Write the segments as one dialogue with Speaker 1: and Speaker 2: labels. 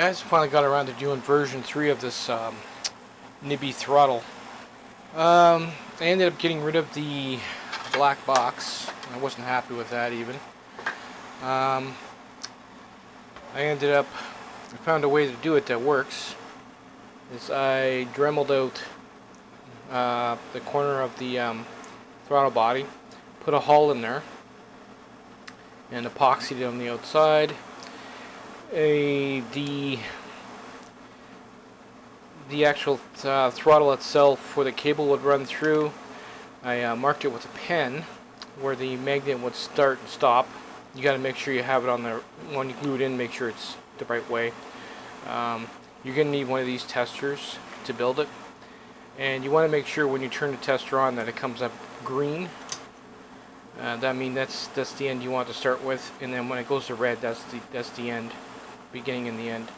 Speaker 1: guys, finally got around to doing version 3 of this Nibbi throttle. I ended up getting rid of the black box. I wasn't happy with that even. I found a way to do it that works. I dremeled out the corner of the throttle body, put a hull in there, and epoxied it on the outside. The actual throttle itself, where the cable would run through, I marked it with a pen where the magnet would start and stop. You got to make sure you have it on there when you glue it in. Make sure it's the right way. You're going to need one of these testers to build it, and you want to make sure when you turn the tester on that it comes up green. That means that's the end you want to start with, and then when it goes to red, that's the end, beginning and the end.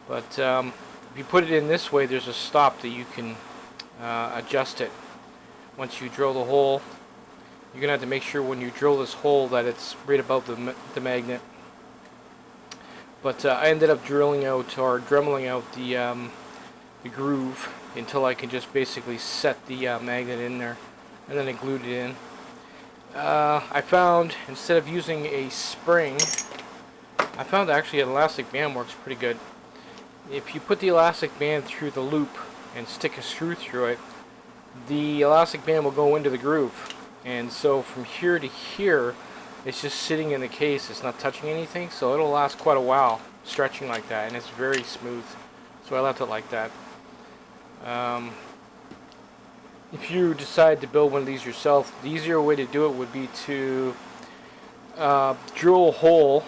Speaker 1: But if you put it in this way, there's a stop that you can adjust it. Once you drill the hole, you're gonna have to make sure when you drill this hole that it's right above the magnet. But I ended up dremeling out the groove until I could just basically set the magnet in there, and then I glued it in. I found, instead of using a spring, I found actually an elastic band works pretty good. If you put the elastic band through the loop and stick a screw through it, the elastic band will go into the groove, and so from here to here it's just sitting in the case. It's not touching anything, so it'll last quite a while stretching like that, and it's very smooth, so I left it like that. If you decide to build one of these yourself, the easier way to do it would be to drill a hole.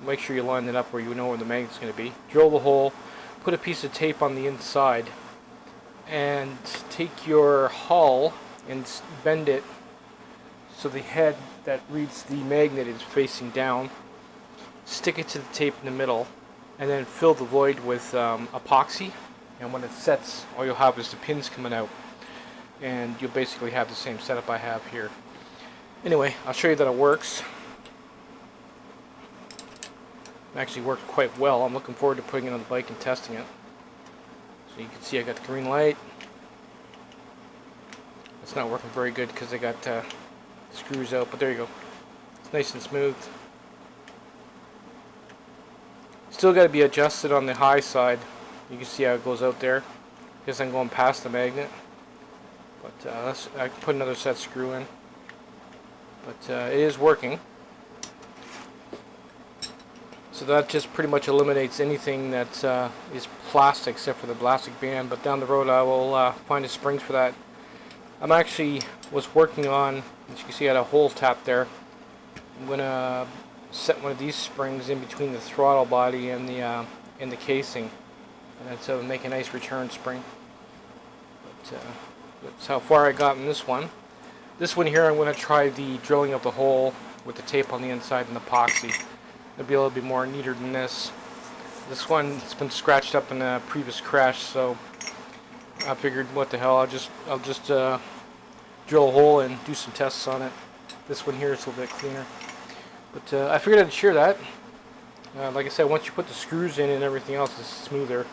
Speaker 1: Make sure you line it up where you know where the magnet's going to be. Drill the hole, put a piece of tape on the inside, and take your hull and bend it so the head that reads the magnet is facing down. Stick it to the tape in the middle, and then fill the void with epoxy. And when it sets, all you'll have is the pins coming out, and you'll basically have the same setup I have here. Anyway, I'll show you that it works. It actually worked quite well. I'm looking forward to putting it on the bike and testing it. So you can see I got the green light. It's not working very good because I got screws out, but there you go. It's nice and smooth. Still got to be adjusted on the high side. You can see how it goes out there because I'm going past the magnet. But I can put another set screw in. But it is working. So that just pretty much eliminates anything that is plastic except for the plastic band. But down the road I will find a springs for that. I'm actually was working on, as you can see I had a hole tap there. I'm going to set one of these springs in between the throttle body and the casing. And that's to make a nice return spring. But that's how far I got in this one. This one here I'm going to try the drilling of the hole with the tape on the inside and epoxy. It'll be a little bit more neater than this. This one's been scratched up in a previous crash, so I figured, what the hell, I'll just drill a hole and do some tests on it. This one here is a little bit cleaner. But I figured I'd share that. Like I said, once you put the screws in and everything else, it's smoother.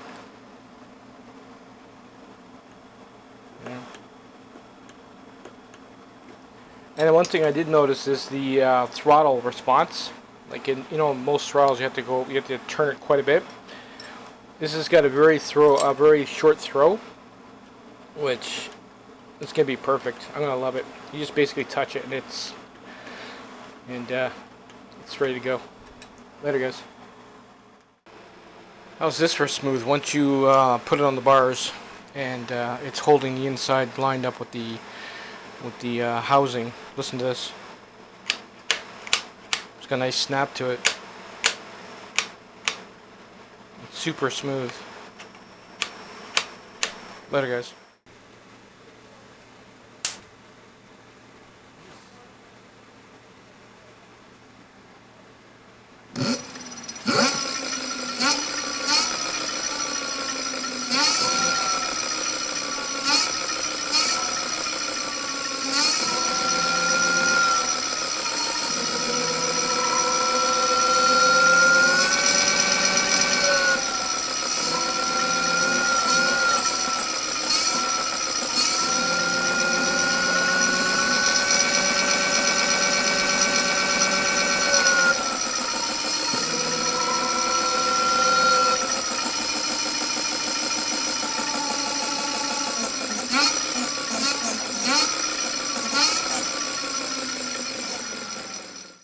Speaker 1: Yeah. And one thing I did notice is the throttle response. Like in most throttles, you have to turn it quite a bit. This has got a very short throw, which it's gonna be perfect. I'm gonna love it. You just basically touch it, and it's ready to go. Later, guys. How's this for smooth? Once you put it on the bars, and it's holding the inside lined up with the housing. Listen to this. It's got a nice snap to it. It's super smooth. Later, guys.